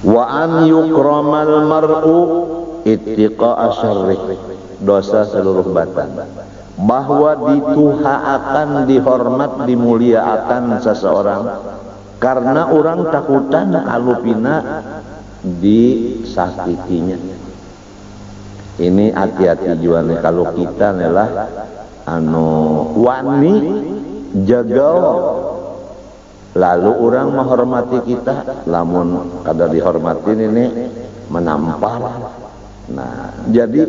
Wa an yukramal mar'u ittiqa'a syarri, dosa seluruh badan, bahwa dituhaakan, dihormat, dimuliakan seseorang karena orang takutan kalupina disakitinya. Ini hati-hati juga nih, kalau kita adalah wani jaga, lalu orang menghormati kita, lamun kada dihormatin ini menampar. Nah, jadi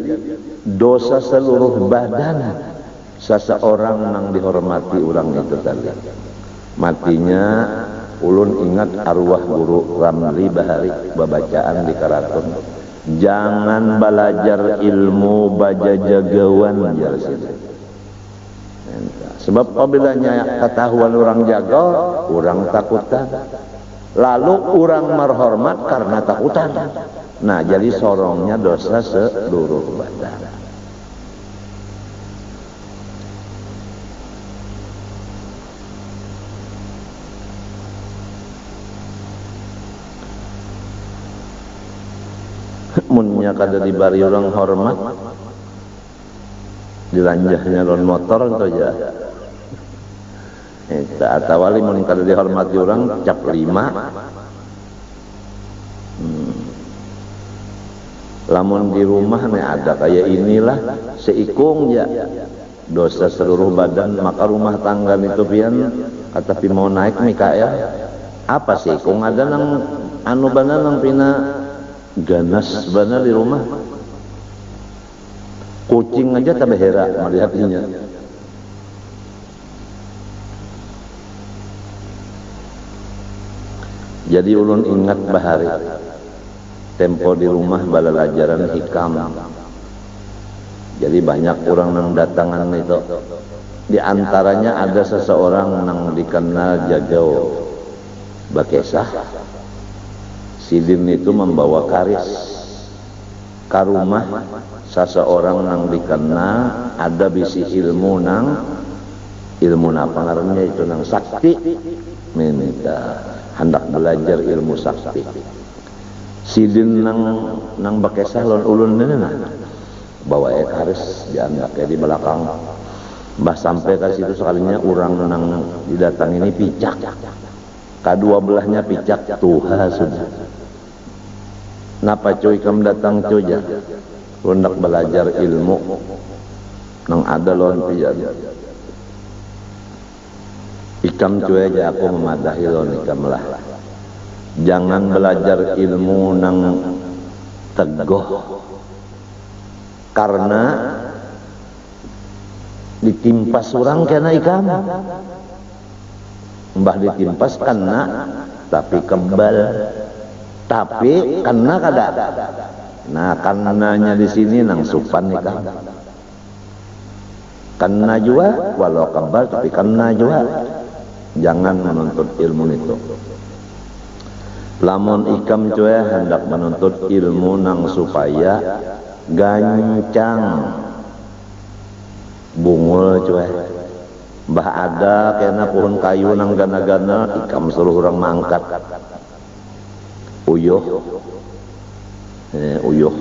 dosa seluruh badan seseorang yang dihormati orang itu tadi. Matinya ulun ingat arwah guru Ramli Bahari babacaan di Karaton. Jangan belajar ilmu baja jagawan jar. Sebab apabila ketahuan orang jaga, orang takutan. Lalu orang merhormat karena takutan. Nah, jadi sorongnya dosa seluruh badan. Munnya kada dibari orang hormat, dilanjahnya lon motor atau ya. Eta atawali mun kada dihormati orang cap 5. Lamun di rumah nih ada kayak inilah seikung ya dosa seluruh badan, maka rumah tangga itu pian tapi mau naik Mikael apa sih kung ada nang anu bana nang pina ganas bana di rumah, kucing aja tabehera melihatnya. Jadi ulun ingat bahari tempo di rumah balal ajaran hikam. Jadi banyak orang yang datangan itu. Di antaranya ada seseorang yang dikenal jagau bakesah. Sidin itu membawa karis ke rumah seseorang yang dikenal ada bisi ilmu nang ilmu apa ngarannya itu nang sakti, minta hendak belajar ilmu sakti. Sidin nang bakesah lon ulun nena bawa karis diandak di belakang. Mbah sampai ke situ sekalinya orang nang didatang ini picak, kedua belahnya picak tuha sudah. Napa cuy kamu datang cuy ya? Hendak belajar ilmu nang ada lon pian. Ikam cuy aja aku memadahi lon ikam lah. Jangan belajar ilmu nang teguh karena ditimpas orang kena ikam. Mbah ditimpas kena tapi kebal, tapi kena kada. Nah, kananya di sini nang supan ikam. Kena juga walau kebal tapi kena juga. Jangan menuntut ilmu itu. Lamun ikam cuy hendak menuntut ilmu nang supaya gancang bungul cuy. Mbah ada kena pohon kayu nang gana-gana ikam suruh orang mangkat uyuh uyuh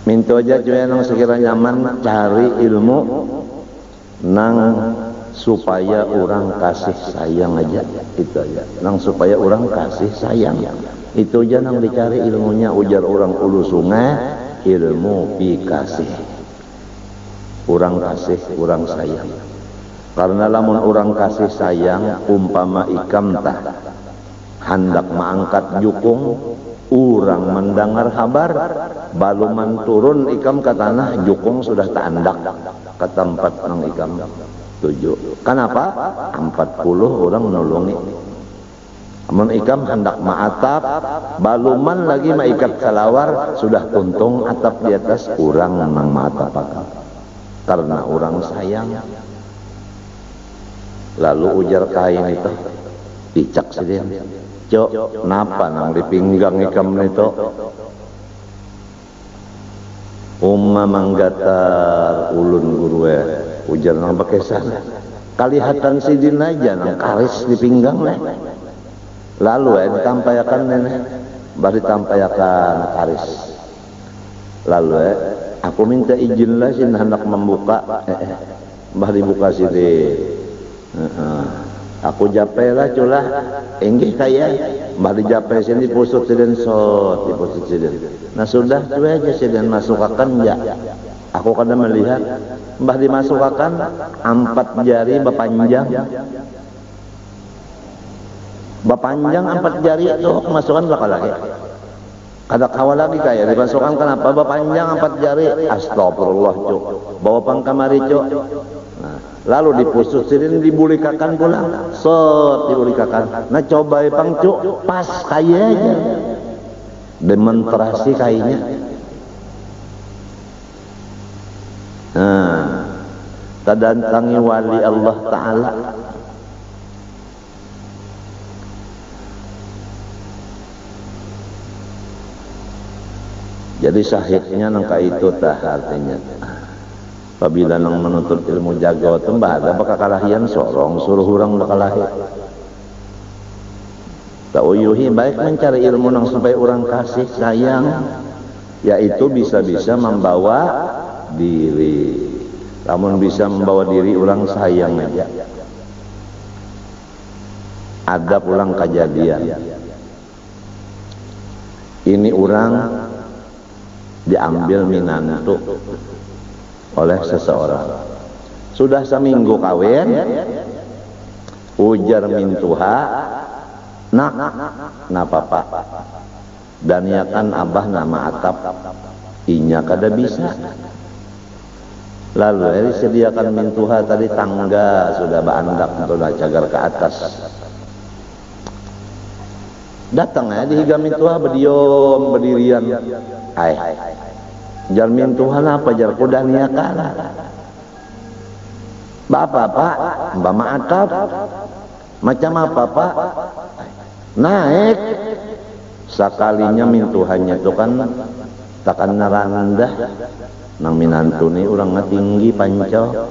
minta aja cuy nang sekiranya nyaman cari ilmu nang supaya orang kasih sayang aja, itu aja nang supaya orang kasih sayang, itu aja nang dicari ilmunya. Ujar orang ulu sungai ilmu pikasih, orang kasih orang sayang. Karena lamun orang kasih sayang umpama ikam tah hendak mengangkat jukung, orang mendengar kabar baluman turun ikam ke tanah, jukung sudah tandak ke tempat nang ikam 7. Kenapa? 40 orang menolongi. Amun ikam hendak ma'atap, baluman lagi maikat salawar, sudah tuntung atap di atas, orang nang ma'atap akam. Karena orang sayang. Lalu ujar kain itu, dicak sedih. Cok, napa nang di pinggang ikam itu? Umma manggatar ulun gurue. Ujar nang bakesah. Kalihatan sidin aja nang karis di pinggang leh. Lalu ditampayakan nenek, bari ditampayakan karis. Lalu aku minta izin lah sin hendak membuka, bari buka sini. Aku jape lah culah, enggih kaya, bari jape sini pusut siden sot, dipusut siden. Nah sudah cuy aja siden masukkan ya. Aku kadang melihat, mbah dimasukkan 4 jari bepanjang. Bepanjang 4 jari itu masukkan bakal lagi. Ada kawal lagi kayak dimasukkan kenapa? Bepanjang 4 jari. Astagfirullah cuk. Bawa pang kamari cuk. Nah, lalu dipusut sini dibulikakan pula. Set dibulikakan. Nah coba pang cuk pas kayaknya. Demonstrasi kayaknya. Nah, terdatangi wali Allah Ta'ala. Jadi sahihnya nangka itu tah artinya. Apabila nang menuntut ilmu jago itu mbak ada bakal kalahian sorong suruh orang bakal lahir. Tak uyuhi baik mencari ilmu nang supaya orang kasih sayang, yaitu bisa-bisa membawa diri. Namun bisa membawa diri orang sayang aja. Ada pulang kejadian. Ini orang diambil minantu oleh seseorang. Sudah seminggu kawin, ujar mintuha, nak, papa. Dan ya kan abah nama atap, inya kada bisa. Lalu disediakan mintuha tadi tangga sudah bandak untuk cagar ke atas. Datang dihiga mintuha berdiam berdirian. Jar mintuha apa jar kuda niakan. Bapak pak, mbak maatap. Macam apa pak? Naik. Sekalinya mintuhannya itu kan takkan rendah. Nang minantu ni orang tinggi panco.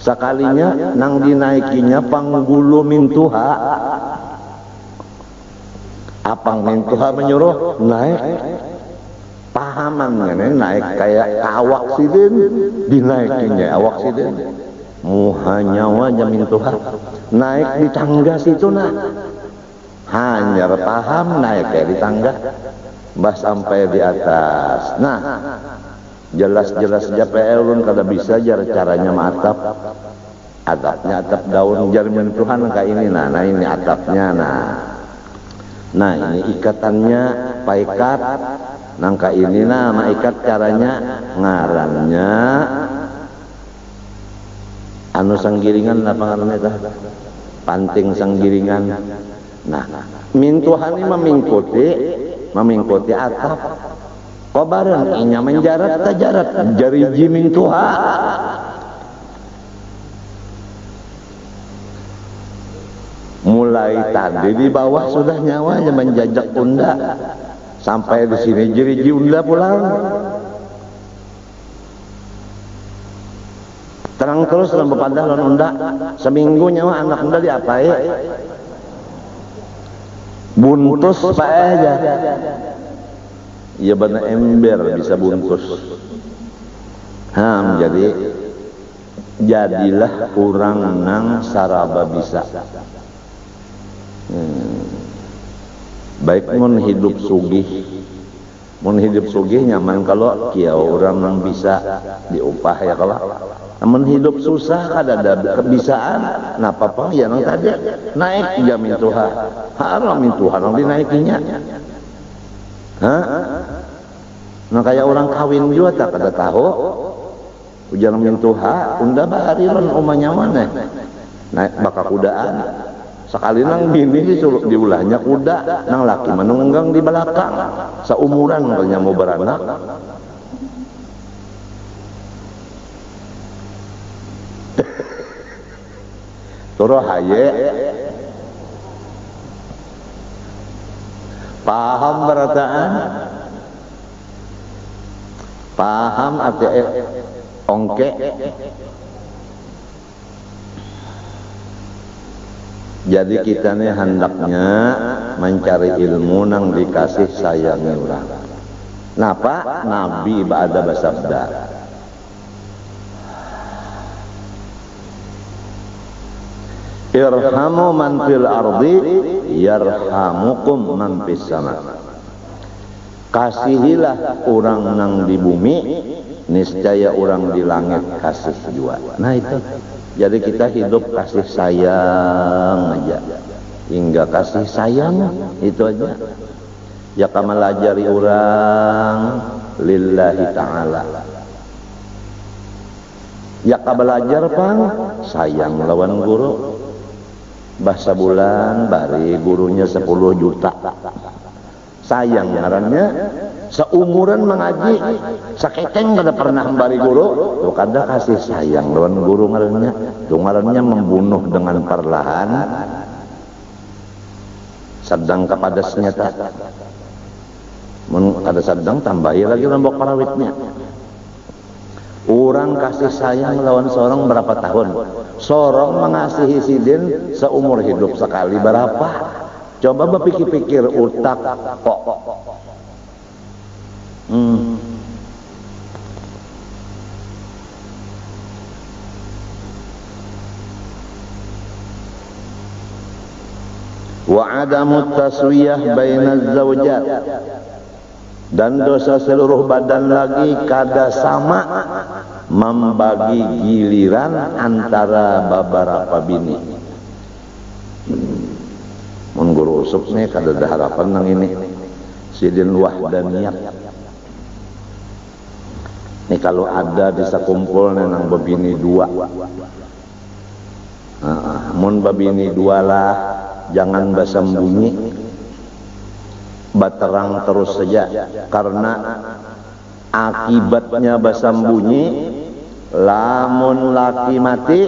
Sekalinya nang dinaikinya panggulu mintuha. Apang mintuha menyuruh naik. Pahaman ngene naik kayak awak sidin dinaikinya awak sidin. Muha nyawa jamin Tuhan naik di tangga situ nah. Hanya paham naik kayak di tangga. Mbah sampai di atas. Nah, jelas-jelas JPL kada bisa jar caranya matap. Atapnya atap daun jamin Tuhan kayak ini nah ini atapnya nah ini ikatannya paikat nangka ini nama ikat caranya ngarannya anu sanggiringan apa ngarannya tah panting sanggiringan. Nah mintuhan ini memingkuti atap kobaran inya menjarat tajarat jari jimin Tuhan. Mulai tadi di bawah sudah nyawanya menjajak unda sampai di sini jeriji unda pulang. Terang terus dalam bepandah lawan unda seminggu nyawa anak unda diapai buntus pak aja. Iya benar ember bisa buntus. Jadi jadilah orang nang saraba bisa. Baik mun hidup sugih nyaman kalau kiau orang yang bisa diupah ya kalau mun hidup susah kada ada kebisaan nah apa ya nang tadi naik jamin Tuhan haram Tuhan nang dinaikinya nah kayak orang kawin juga tak kada tahu ujar min Tuhan unda bariron umanya mana naik bakal kudaan. Sekali nang bini disuruh diulahnya kuda, nang laki menunggang di belakang. Seumuran katanya mau beranak. Toro haye. Paham berataan? Paham arti ongke? Jadi kita nih hendaknya mencari ilmu nang dikasih sayangi orang. Napa? Nabi ba'da bersabda, irhamu man fil ardi yarhamukum man fis sama. Kasihilah orang nang di bumi, niscaya orang di langit kasih jua. Nah itu. Jadi kita hidup kasih sayang aja, hingga kasih sayang itu aja. Ya kamal ajari orang lillahi ta'ala. Ya belajar pang sayang lawan guru. Bahasa bulan bari gurunya 10 juta. Sayang ngarannya seumuran mengaji saketeng kada pernah bari guru tuh kada kasih sayang lawan guru ngarannya. Tuh ngarannya membunuh dengan perlahan sedang kepada senyata. Mun kada sedang tambahi lagi lombok parawitnya. Orang kasih sayang lawan seorang berapa tahun? Seorang mengasihi sidin seumur hidup sekali berapa? Coba berpikir-pikir utak kok. Wa adamu taswiyah bainaz zawjat, dan dosa seluruh badan lagi kada sama membagi giliran antara beberapa bini. Mun guru usuk nih kada ada harapan nang ini sidin wahdaniyah. Nih kalau ada bisa kumpul nang babini dua. Mun babini dua lah, jangan basambunyi, baterang terus saja, karena akibatnya basambunyi lamun laki mati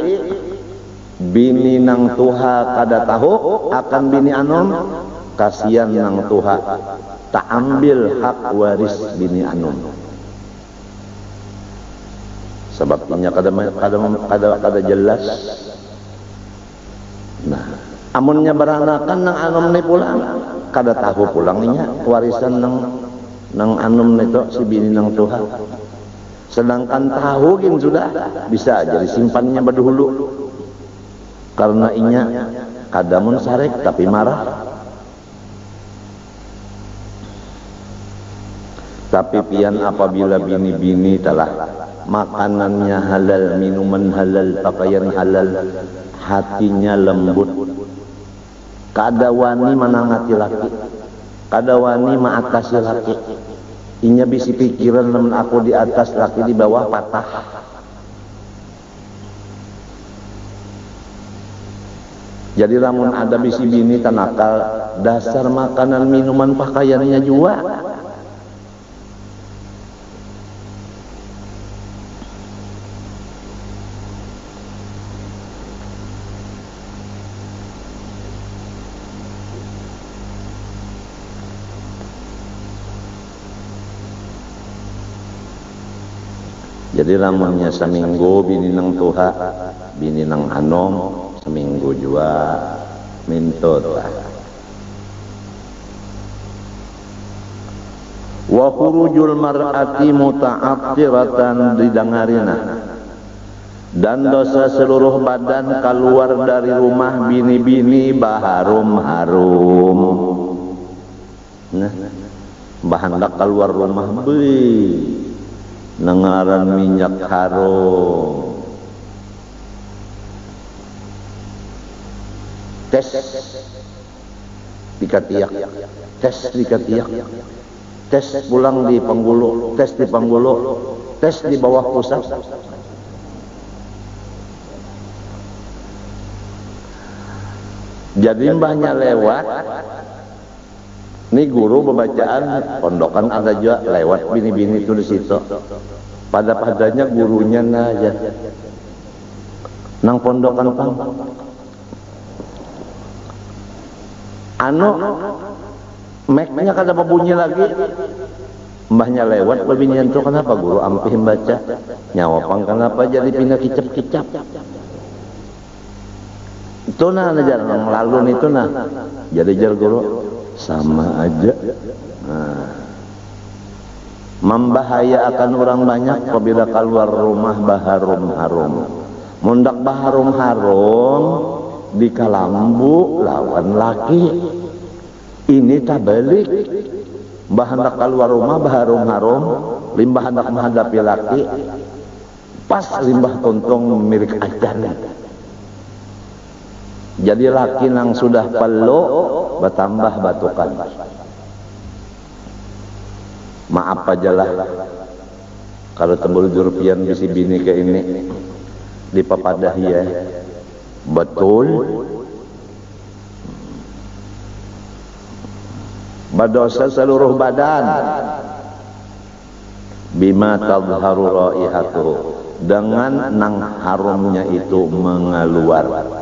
bini nang tuha kada tahu akan bini anom, kasihan nang tuha tak ambil hak waris bini anom. Sebabnya kada jelas. Nah, amunnya beranakan nang anom ni pulang kada tahu pulangnya warisan nang anom nito si bini nang tuha. Sedangkan tahu gin sudah bisa aja disimpannya berdahulu. Karena inya kadamun sarek tapi marah. Tapi pian apabila bini-bini telah makanannya halal, minuman halal, pakaian halal, hatinya lembut, kada wani manangati laki, kada wani maatasi laki. Inya bisi pikiran namun aku di atas laki di bawah patah. Jadi lamun ada bisi bini tanakal, dasar makanan minuman pakaiannya juga. Jadi lamunnya seminggu bini nang tuha, bini nang anom, seminggu juga mintut lah. Wa khurujul mar'ati muta'attiratan didangarina, dan dosa seluruh badan keluar dari rumah bini-bini baharum-harum. Nah, bahandak keluar rumah beuy nangaran minyak harum. Tes dikatiak, tes dikatiak, tes pulang di Panggulu, tes di Panggulu, tes di bawah pusat. Jadi mbahnya lewat, nih guru pembacaan pondokan ada juga lewat bini-bini itu di situ. Pada-padanya gurunya aja nang pondokan pang. Mic-nya kada berbunyi lagi. Mbahnya lewat babinian itu kenapa guru ampih baca nyawa pang kenapa jadi pindah kicap-kicap. Itu nah jarang lalu itu nah. Jadi jar guru sama aja. Nah, membahayakan orang banyak apabila keluar rumah baharum-harum. Mundak baharum-harum di kalambu lawan laki. Ini tak balik. Bahandak keluar rumah baharum-harum, limbah hendak menghadapi laki. Pas limbah untung milik ajan. Jadi laki nang sudah pelu bertambah batukan. Maaf aja lah kalau tembul jurpian bisi bini ke ini dipapadah ya betul berdosa seluruh badan bima tadharu raihatuhu dengan nang harumnya itu mengeluar.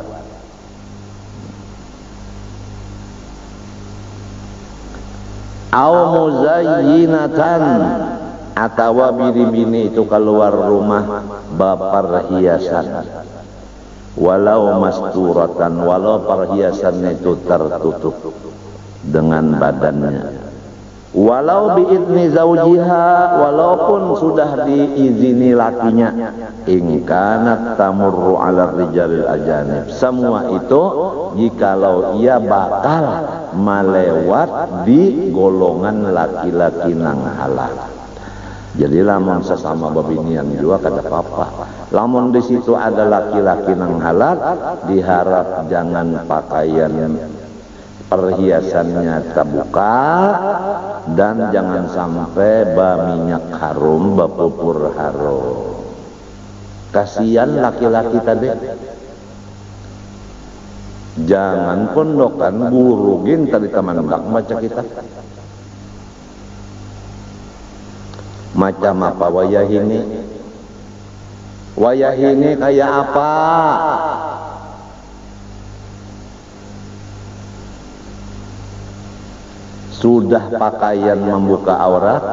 Au muzayyinatan atawa bini-bini itu keluar rumah bapar hiasan walau masturatan walau perhiasannya itu tertutup dengan badannya walau biidni zaujiha walaupun sudah diizini lakinya in kanat tamurru ala rijalil ajanib semua itu jikalau ia bakal melewat di golongan laki-laki nang halal. Jadi lamun sesama babinian juga kada apa-apa. Lamun di situ ada laki-laki nang halal diharap jangan pakaian perhiasannya terbuka dan jangan sampai minyak harum bapupur harum. Kasihan laki-laki tadi. Jangan pondokan burugin tadi taman dak baca kita. Macam apa wayah ini? Wayah ini kayak apa? Sudah pakaian membuka aurat,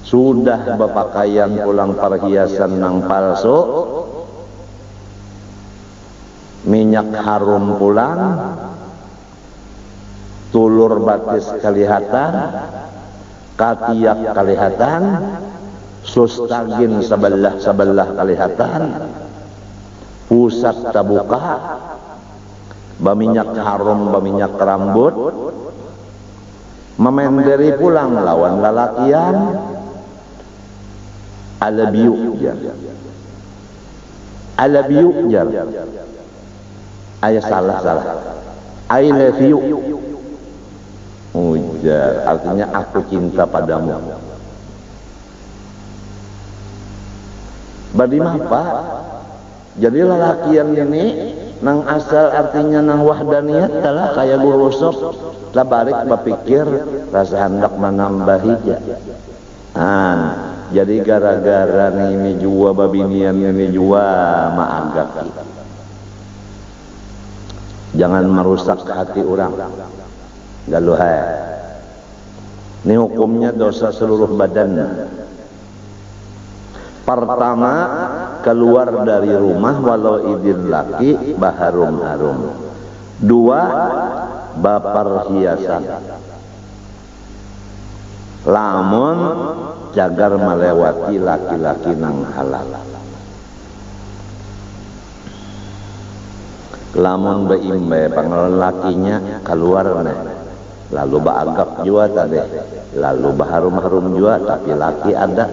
sudah berpakaian pulang perhiasan nang palsu, minyak harum pulang, tulur batis kelihatan, katiak kelihatan, sustagin sebelah kelihatan, pusat terbuka, berminyak harum, berminyak rambut, memenderi pulang lawan lalakian, alabiu jar, alabiu jar, ayah salah, I love you, ujar, artinya aku cinta padamu. Badi apa? Jadi lalakian ini nang asal artinya nang wahdaniyat telah kayak guru sok lah balik berpikir rasa hendak menambahi jadi gara-gara ini jua babinian ini jua maagak jangan merusak hati orang galuhai ini hukumnya dosa seluruh badan. Pertama, keluar dari rumah walau idin laki baharum-harum. Dua, bapar hiasan. Lamun jagar melewati laki-laki nang halal. Lamun beimbe pangalan lakinya keluar nih. Lalu baagap jua tadi. Lalu baharum-harum jua tapi laki ada.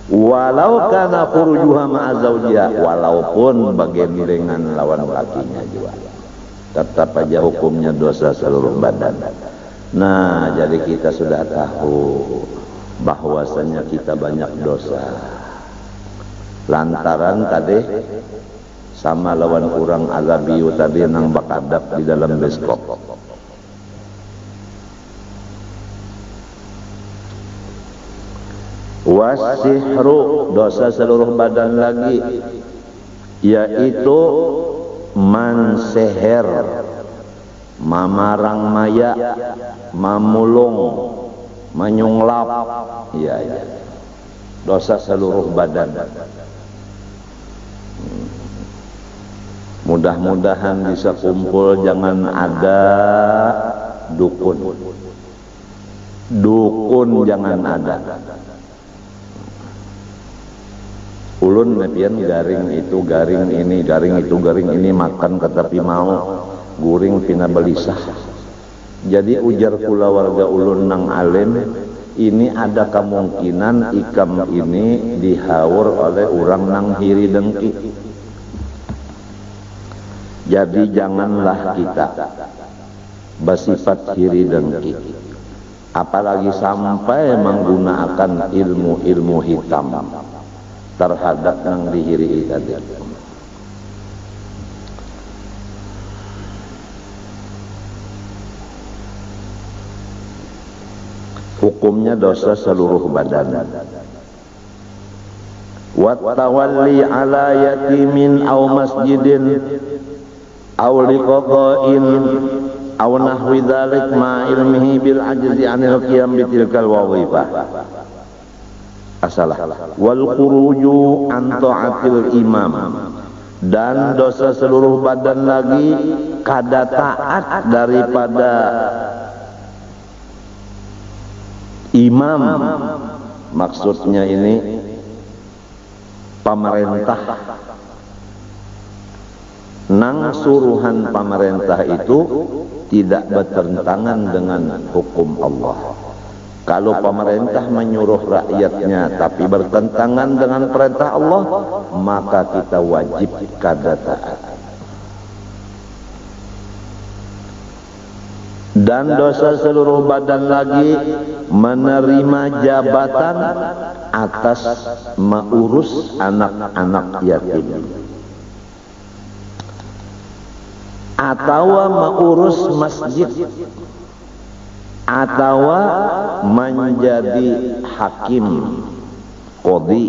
Walau kana furujuha ma'a zawjiha walaupun bagendengan lawan lakinya juga tetap aja hukumnya dosa seluruh badan. Nah, jadi kita sudah tahu bahwasanya kita banyak dosa lantaran tadi sama lawan orang alabiu tadi nang bakadap di dalam beskop. Wasihru dosa seluruh badan lagi yaitu manseher mamarang maya mamulung menyunglap ya dosa seluruh badan Mudah-mudahan bisa kumpul, jangan ada dukun. Dukun jangan ada. Ulun nepian garing itu, garing ini, garing itu, garing ini, makan tetapi mau guring pina belisah. Jadi ujar kula warga ulun nang alim, ini ada kemungkinan ikam ini dihaur oleh orang nang hiri dengki. Jadi janganlah kita bersifat hiri dengki, apalagi sampai menggunakan ilmu-ilmu hitam terhadap yang dihiri tadi. Hukumnya dosa seluruh badan. Wa tawalli ala yatimin aw masjidin aw liqa'in aw nahwi dzalik ma ilmihi bil ajzi anil qiyam bi tilkal wadhifah. Asalah wal khuruju an ta'atil imam, dan dosa seluruh badan lagi kada taat daripada imam. Maksudnya ini pemerintah. Nang suruhan pemerintah itu tidak bertentangan dengan hukum Allah. Kalau pemerintah menyuruh rakyatnya tapi bertentangan dengan perintah Allah, maka kita wajib kada taat. Dan dosa seluruh badan lagi menerima jabatan atas mengurus anak-anak yatim, atau mengurus masjid, atau menjadi hakim, qadhi,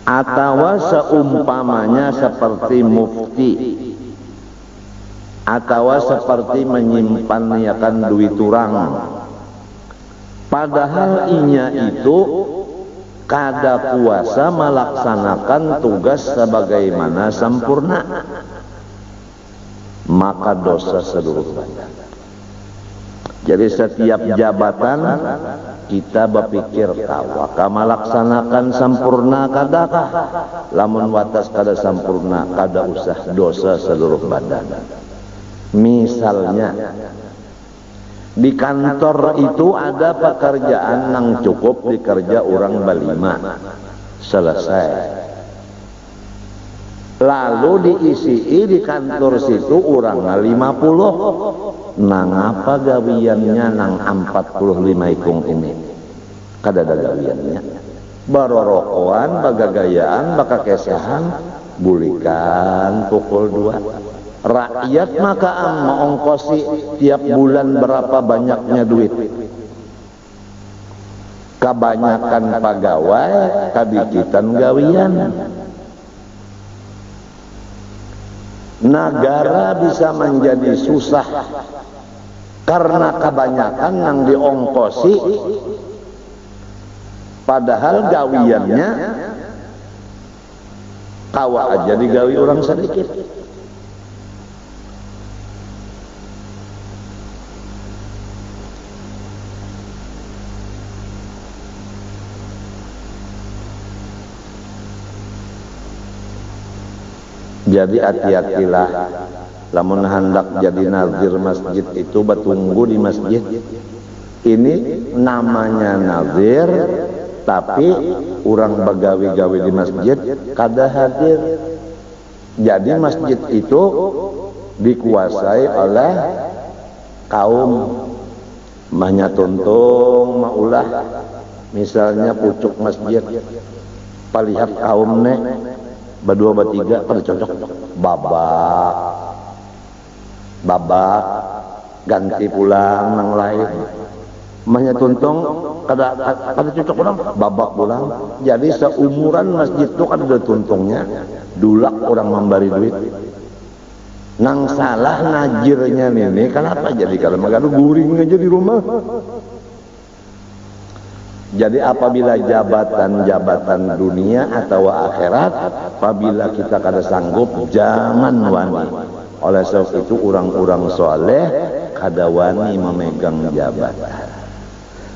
atau seumpamanya seperti mufti, atau seperti menyimpankan duit orang. Padahal inya itu kada kuasa melaksanakan tugas sebagaimana sempurna, maka dosa seluruh badan. Jadi setiap jabatan kita berpikir tawaka melaksanakan sempurna kadakah, lamun watas kada sempurna kada usah dosa seluruh badan. Misalnya di kantor itu ada pekerjaan yang cukup dikerja orang berlima, selesai. Lalu diisi di kantor situ orang 50. Nang apa gawiannya nang 45 ikung ini? Kada ada gawiannya. Barorokoan, bagagayaan, bakakesahan, bulikan pukul 2. Rakyat maka mengongkosi tiap bulan berapa banyaknya duit. Kebanyakan pegawai kabikitan gawian. Negara bisa menjadi susah karena kebanyakan yang diongkosi, padahal gawiannya kawa aja digawi orang sedikit. Jadi hati-hatilah, lamun hendak jadi nazir masjid itu bertunggu di masjid. Ini namanya nazir, tapi orang begawi-gawi di masjid kada hadir. Jadi masjid itu dikuasai oleh kaum mahnya tuntung maulah. Misalnya pucuk masjid, palihat kaum nek berdua bertiga pada cocok babak ganti pulang nang lain, mahnya tuntung kada cocok orang babak pulang. Jadi seumuran masjid itu kan ada tuntungnya, dulak orang memberi duit. Nang salah najirnya ini kenapa jadi kalau magalu guring aja di rumah. Jadi apabila jabatan-jabatan dunia atau akhirat, apabila kita kada sanggup, jangan wani. Oleh sebab itu orang-orang soleh kada wani memegang jabatan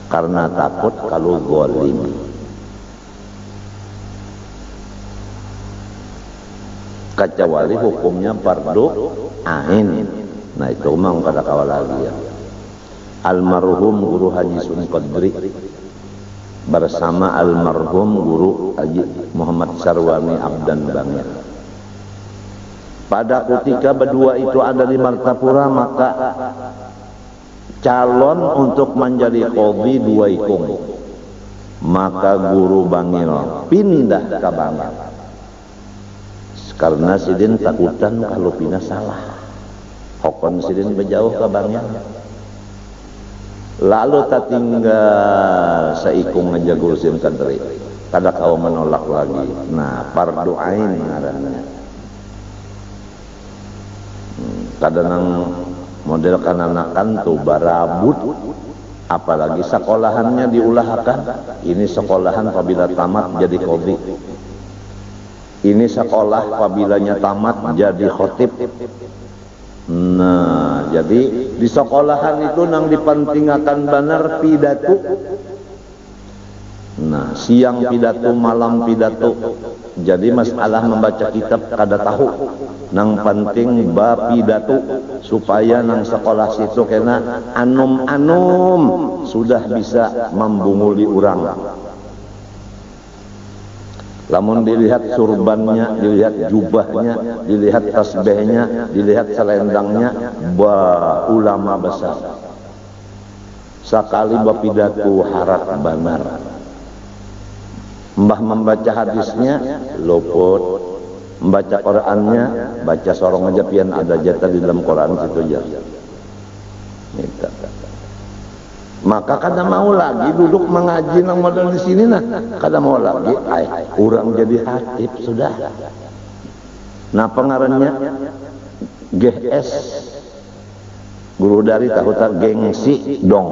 karena takut kalau zalim. Kecuali hukumnya fardu ain. Nah itu memang kada kawal lagi ya. Almarhum Guru Haji Sun Qadri bersama almarhum Guru Haji Muhammad Sarwani Abdan Bangir. Pada ketika berdua itu ada di Martapura, maka calon untuk menjadi qadhi dua ikung. Maka Guru Bangil pindah ke Bangil. Karena sidin takutan kalau pindah salah. Hokon sidin berjauh ke Bangil. Lalu tak tinggal seikung aja Guru Sin Qadri. Kada kau menolak lagi. Nah, fardu ain ngarannya. Kadang model kananakan tuh barabut, apalagi sekolahannya diulahkan. Ini sekolahan apabila tamat jadi qadhi. Ini sekolah apabilanya tamat jadi khotib. Nah, jadi di sekolahan itu nang dipentingkan benar pidato. Nah, siang pidato, malam pidato. Jadi masalah membaca kitab kada tahu. Nang penting ba pidato supaya nang sekolah situ kena anum-anum sudah bisa membunguli orang. Lamun dilihat surbannya, dilihat jubahnya, dilihat tasbihnya, dilihat selendangnya, ulama besar. Sekali bapidato harat benar. Mbah membaca hadisnya luput, membaca Qurannya baca sorong aja pian ada jatah di dalam Quran situ aja. Maka kada mau lagi duduk mengaji nang modal di sini nah, kada mau lagi. Kurang jadi hatib sudah. Nah pengarannya GS Guru dari tahu tak gengsi dong.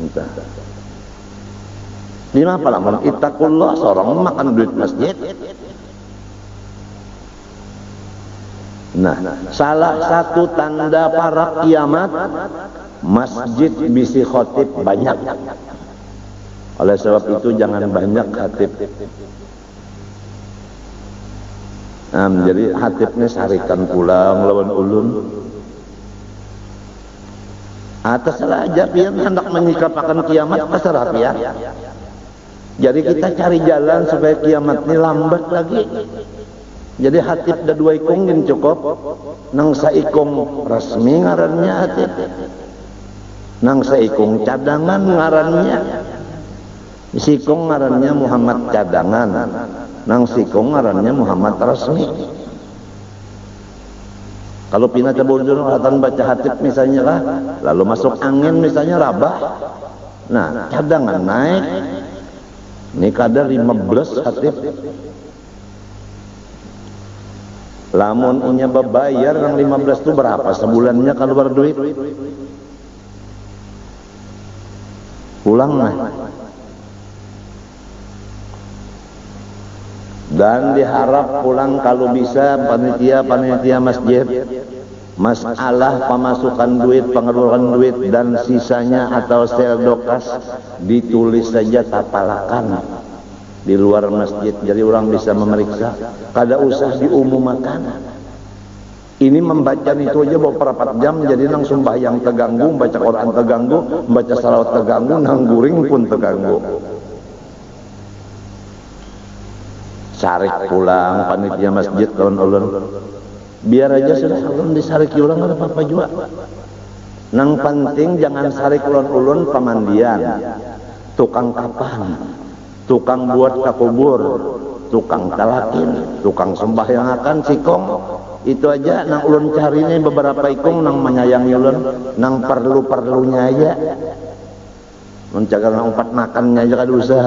Entah. Di mana palaman ittaqullah seorang makan duit masjid. Nah, salah satu tanda para kiamat masjid bisi khotib banyak. Oleh sebab itu jangan banyak khatib. Jadi khatibnya sarikan pulang lawan ulun. Atas saja pian hendak menyikapakan kiamat pasrah pian. Jadi kita cari jalan supaya kiamat ini lambat lagi. Jadi hatib ada dua ikung yang cukup. Nang saikung resmi ngarannya hatib. Nang saikung cadangan ngarannya. Sikung ngarannya Muhammad cadangan. Nang sikung ngarannya Muhammad resmi. Kalau pindah cabul-cabul hatan baca hatib misalnya lah, lalu masuk angin misalnya rabah. Nah, cadangan naik. Ini kadar 15 hatib. Lamun inya bebayar yang 15 itu berapa sebulannya kalau berduit? Pulang nah. Dan diharap pulang kalau bisa panitia masjid. Masalah pemasukan duit, pengeluaran duit dan sisanya atau seldokas ditulis saja tapalakan di luar masjid, jadi orang bisa memeriksa. Kada usah diumumkan. Ini membaca itu aja beberapa jam, jadi nang sembahyang terganggu, baca Quran terganggu, baca salawat terganggu, nang guring pun terganggu. Sarik pulang panitia masjid kawan ulun. Biar aja sudah ulun disarik ulang ada apa-apa juga. Nang penting jangan sarik ulun-ulun pemandian, tukang kapan, tukang buat kakubur, tukang talakin, tukang sembahyangakan sikong. Itu aja nang ulun cari ini beberapa ikung nang menyayangi ulun, nang perlu-perlunya aja. Menjaga nang umpat makannya aja kada usah.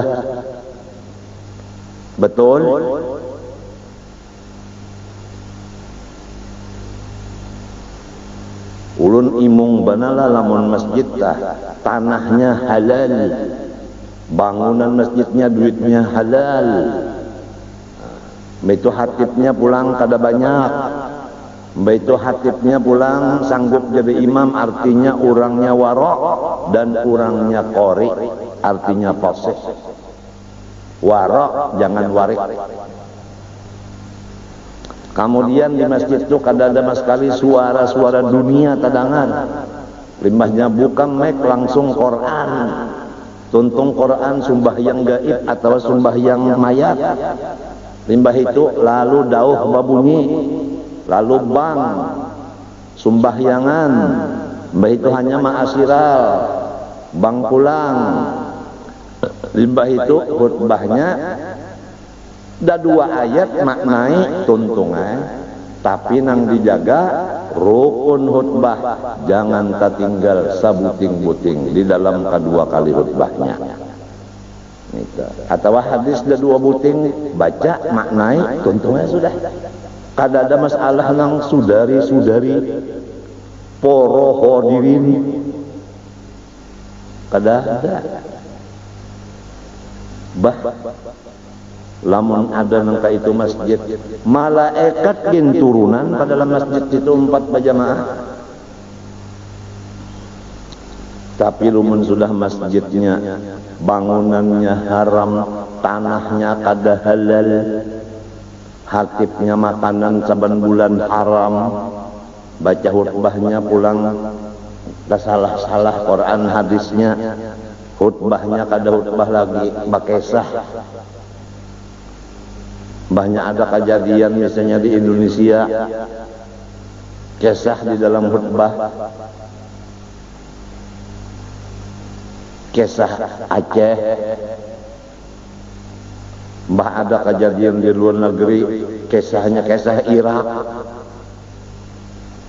Betul? ulun imung banala lamun masjid tah tanahnya halal, bangunan masjidnya duitnya halal, itu hatibnya pulang kada banyak, itu hatibnya pulang sanggup jadi imam, artinya orangnya warok dan orangnya qori, artinya fasih. Warok jangan warik. Kemudian di masjid itu kada ada sekali suara-suara dunia tadangan. Limbahnya bukan mic, langsung Quran. Tuntung Quran sembahyang gaib atau sembahyang mayat. Limbah itu lalu dauh babunyi, lalu bang sumbahyangan. Limbah itu hanya ma'asyiral, bang pulang. Limbah itu khutbahnya ada 2 ayat maknai tuntungan, tapi nang dijaga rukun khutbah, jangan tertinggal sabuting-buting di dalam kedua kali khutbahnya. Atau hadis ada 2 buting, baca maknai tuntungan sudah. Kada ada masalah nang sudari-sudari poro hadirin, kada ada. Lamun ada nangka itu masjid, malaikat gin turunan pada dalam masjid itu 4 berjamaah. Tapi lumun sudah masjidnya, bangunannya haram, tanahnya kada halal, hatibnya makanan saban bulan haram, baca khutbahnya pulang salah-salah Quran hadisnya, khutbahnya kada khutbah lagi bakesah. Banyak ada kejadian misalnya di Indonesia, kisah di dalam khutbah, kisah Aceh, ada kejadian di luar negeri, kisahnya kisah Irak.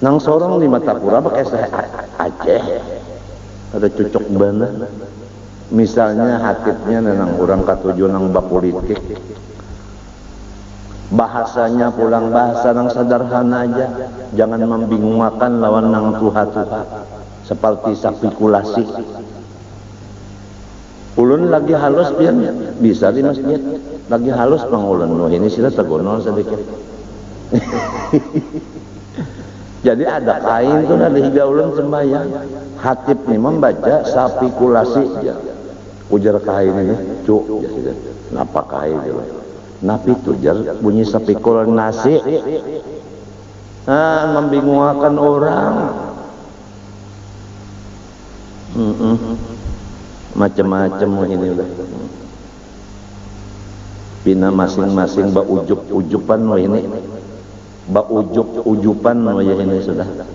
Nang sorong di Matapura kisah Aceh, ada cocok banget. Misalnya hatibnya nang orang katujuh nang bapolitik, bahasanya pulang bahasa nang sederhana aja, jangan membingungkan lawan nang tuha-tuha seperti spekulasi. Ulun lagi halus pian bisa di masjid, lagi halus bang ulun, ini sila tergonol sedikit. Jadi ada kain tuh ada higa ulun sembahyang, hatib nih membaca spekulasi aja, ujar kain ini cuk, napa kain itu? Napi tujar bunyi sepikul nasi, membingungkan orang, macam-macam ini udah. Pina masing-masing ba ujuk-ujupan lo ini, ba ujuk-ujupan lo ya ini sudah.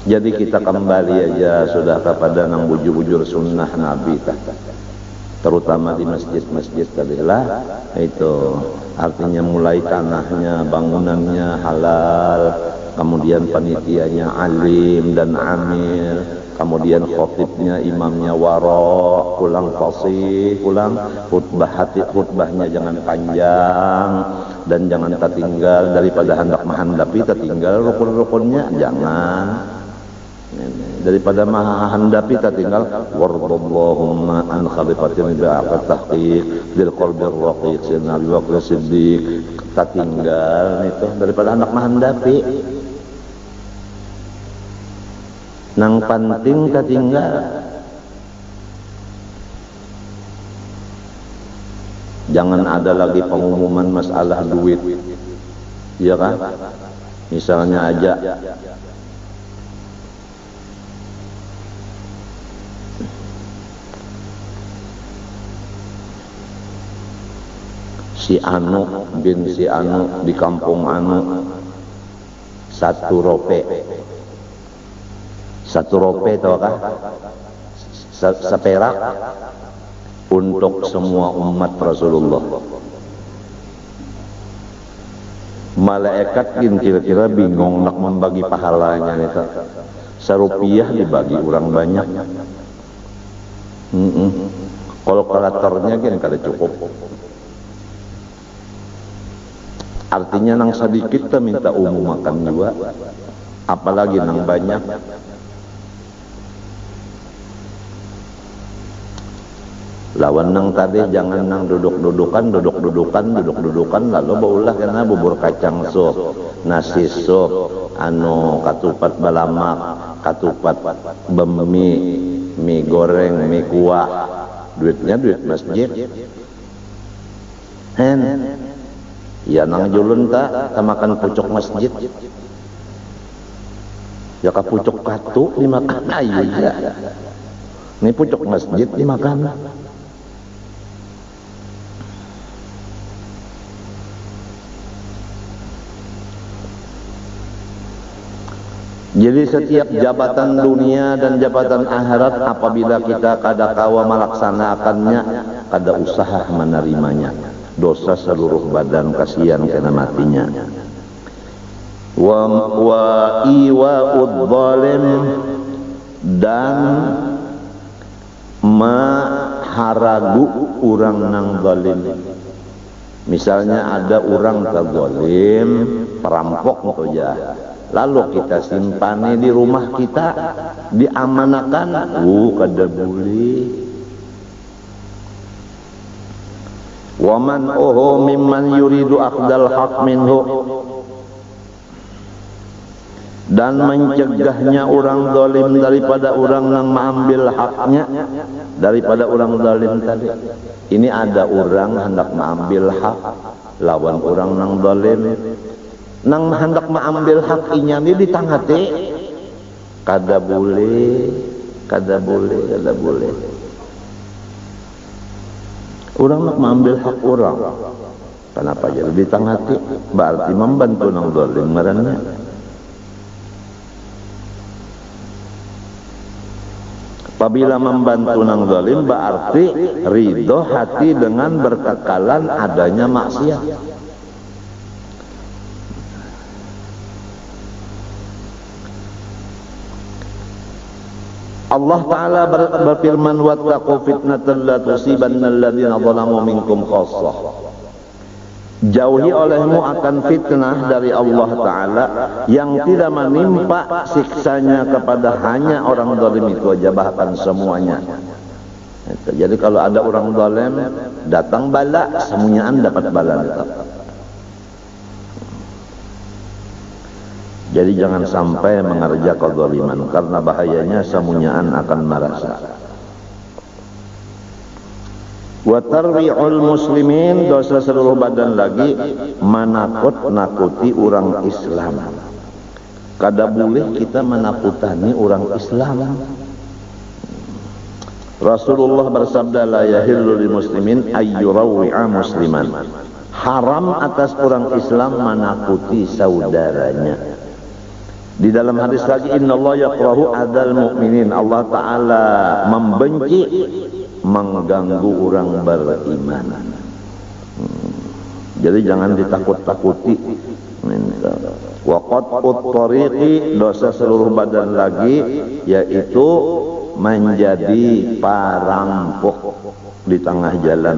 Jadi kita kembali aja sudah kepada nang bujur-bujur sunnah Nabi, terutama di masjid-masjid tadilah itu, artinya mulai tanahnya, bangunannya halal, kemudian panitianya alim dan amil, kemudian khotibnya imamnya waro, pulang fasih, pulang khutbahnya jangan panjang dan jangan tertinggal daripada hendak-menghendapi tertinggal rukun-rukunnya jangan. Daripada menghendapi tertinggal wardallahumma an khalifatin bi'aqat tahqiq bil qalbir raqiq sayyidina Abu Bakar Siddiq, tertinggal itu daripada anak menghendapi nang penting tertinggal. Jangan ada lagi pengumuman masalah duit, iya kan? Misalnya aja si Anu bin si Anu di kampung Anu 1 rope tau kah? Seperak untuk semua umat Rasulullah. malaikat kira-kira bingung nak membagi pahalanya itu. Serupiah dibagi orang banyak. Kalau kalaternya kan kada cukup. Artinya nang sedikit kita minta umum makan juga, apalagi nang banyak. Lawan nang tadi jangan nang duduk-dudukan lalu baulah kena bubur kacang sup, nasi sup, katupat balamak, katupat bemi, mie goreng, mie kuah, duitnya duit masjid. Ya nang julun tak makan pucuk masjid. Ya ka pucuk katu dimakan aja. Ini pucuk masjid dimakan. Jadi setiap jabatan dunia dan jabatan akhirat apabila kita kada kawa melaksanakannya, kada usaha menerimanya, dosa seluruh badan, kasihan kena matinya. Wa iwa'ud zalim, dan maharagu orang nang zalim. Misalnya ada orang terzalim, perampok saja. Lalu kita simpani di rumah kita, diamanakan, kada boleh. Waman mimman yuridu akhdal haq minhu, dan mencegahnya orang zalim daripada orang yang mengambil haknya daripada orang zalim tadi. Ini ada orang hendak mengambil hak lawan orang yang zalim. Nang hendak mengambil hak inyami di tangate, kada boleh. Orang nak mengambil hak orang, kenapa jadi di tangate? Berarti membantu nang zalim marahnya. Apabila membantu nang zalim berarti ridho hati dengan berkekalan adanya maksiat. Allah Ta'ala berfirman, wattaqu fitnatan la tusibanna alladhina zalamu minkum khassah. Jauhi olehmu akan fitnah dari Allah Ta'ala yang tidak menimpa siksanya kepada hanya orang zalim itu aja, bahkan semuanya. Jadi kalau ada orang zalim datang bala, semuanya dapat bala itu. Jadi jangan sampai mengerja kezaliman, karena bahayanya semuanyaan akan merasa. Wa tarwi'ul muslimin, dosa seluruh badan lagi menakut-nakuti orang Islam. Kada boleh kita menakutani orang Islam. Rasulullah bersabda, la yahillu lil muslimin ayyurawi'a musliman. Haram atas orang Islam menakuti saudaranya. Di dalam hadis lagi, innallaha yakrahu adzal mu'minin, Allah Ta'ala membenci mengganggu orang beriman. Jadi jangan ditakut-takuti. Wa qat'ut tariqi, dosa seluruh badan lagi, yaitu menjadi perampok di tengah jalan.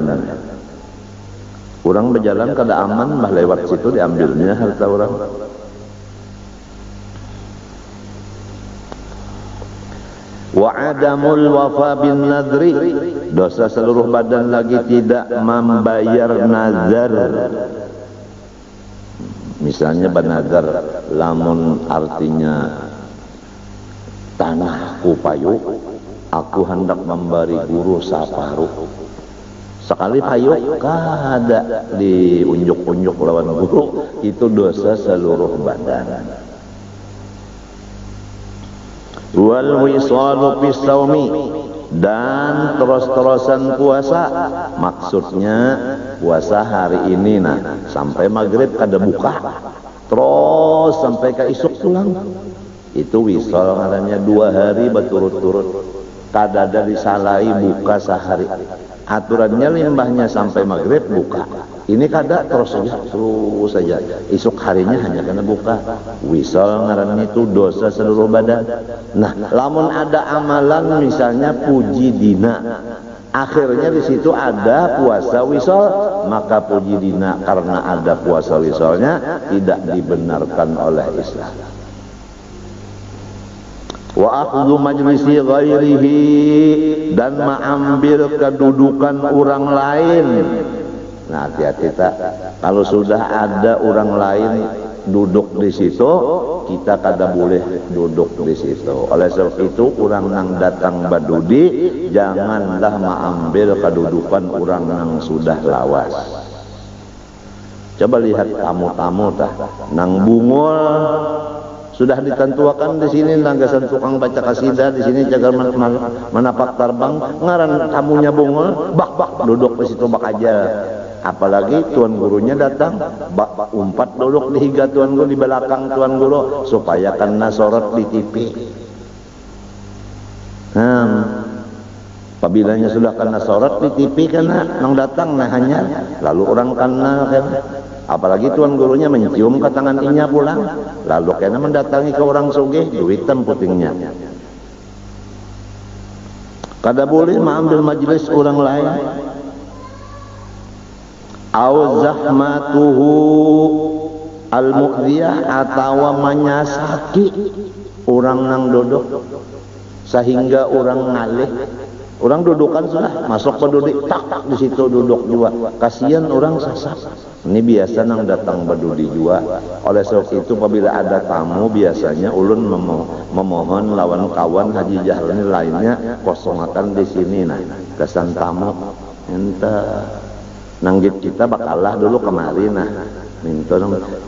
Orang berjalan kada aman, bah lewat situ diambilnya harta orang. Wa adamul wafa bin nadri, dosa seluruh badan lagi tidak membayar nazar. Misalnya bernazar, lamun artinya tanahku payu, aku hendak memberi guru saparuh. Sekali payu kada diunjuk-unjuk lawan guru, itu dosa seluruh badan. Wal wisalu fis saumi, dan terus-terusan puasa, maksudnya puasa hari ini sampai maghrib kada buka, terus sampai ke isuk pulang, itu wisal, katanya 2 hari berturut-turut. kadada disalai buka sehari. Aturannya limbahnya sampai maghrib buka. Ini kada terus saja. Esok harinya hanya kena buka. Wisal ngaran itu dosa seluruh badan. Nah, lamun ada amalan misalnya puji dina, akhirnya di situ ada puasa wisal, maka puji dina karena ada puasa wisalnya tidak dibenarkan oleh Islam. Wa akhdhu majlisi ghairihi, dan mengambil kedudukan orang lain. Nah, hati-hati tak, kalau sudah ada orang lain duduk di situ, kita kada boleh duduk di situ. Oleh sebab itu orang yang datang badudi janganlah mengambil kedudukan orang yang sudah lawas. Coba lihat tamu-tamu tah nang bungul, sudah ditentuakan di sini nanggasan tukang baca kasidah, di sini jaga menapak terbang, ngaran tamunya bungul, bak duduk di situ bak aja. Apalagi tuan gurunya datang, bak umpat duduk di higa tuan guru, di belakang tuan guru, supaya kena sorot di TV. Apabila sudah kena sorot di TV, kena nang datang nah hanya, lalu orang kena kan. Apalagi tuan gurunya mencium ke tangan inya pulang, lalu kena mendatangi ke orang sugih, duit putingnya. Kada boleh mengambil majelis orang lain. Au zahmatuhu al-mu'dhiyah, atau menyasaki orang nang duduk sehingga orang ngalih. Orang dudukan sudah masuk peduli tak di situ duduk juga, kasihan orang sasak. Ini biasa nang datang badudi juga. Oleh sebab itu apabila ada tamu biasanya ulun memohon lawan kawan haji jahlani lainnya kosongakan di sini nah kesan tamu ente nanggit kita bakalah dulu kemari nah minta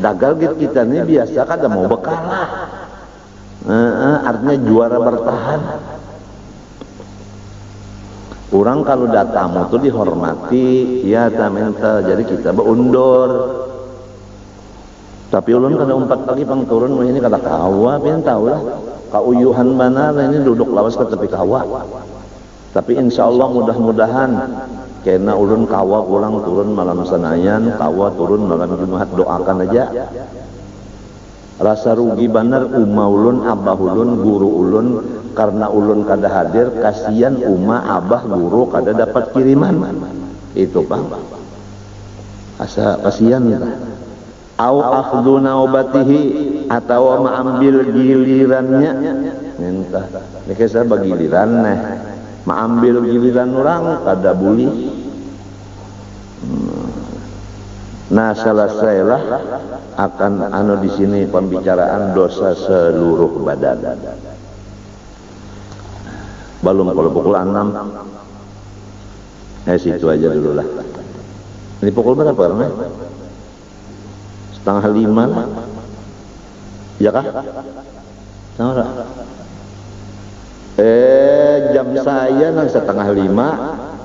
dagal git kita ini biasa kada mau bekalah. Artinya juara bertahan. Orang kalau datang itu dihormati, ya minta, jadi kita berundur. Tapi ulun kada umpat lagi pang turun, ini kada kawa, pian tahu lah. Kauyuhan benar ini duduk lawas ke tepi kawa. Tapi insya Allah mudah-mudahan, kena ulun kawa pulang turun malam Senayan, kawa turun malam Jumat, doakan aja. Rasa rugi benar umma ulun, abah ulun, guru ulun, karena ulun kada hadir, kasihan umma, abah, guru kada dapat kiriman. Itu bang, asa kasihan kita. Au akhdhu naubatihi, atau mengambil gilirannya. Minta, ini kisah bagiliran nih, mengambil giliran orang kada boleh. Nah, selesailah akan di sini pembicaraan dosa seluruh badan. Belum kalau pukul 6. Situ aja dulu lah. Ini pukul berapa nih? 4:30 lah. Ya kah? Sama. Jam saya nang 4:30.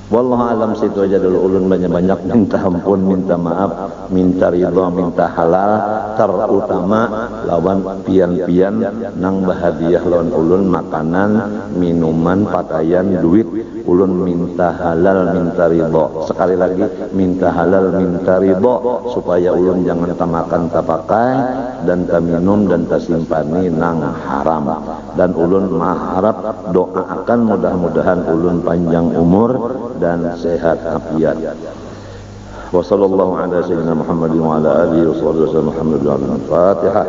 Wallahu alam, situ aja dulu. Ulun banyak-banyak minta ampun, minta maaf, minta ridha, minta halal, terutama lawan pian-pian nang bahadiah lawan ulun makanan, minuman, pakaian, duit. Ulun minta halal, minta ridha. Sekali lagi minta halal, minta ridha, supaya ulun jangan tamakan tapakai dan taminum dan tasimpani nang haram. Dan ulun maharap doakan mudah-mudahan ulun panjang umur dan sehat afiat. Wa sallallahu ala sayyidina Muhammadin wa ala alihi wa sahbihi Muhammad. Al-Fatihah.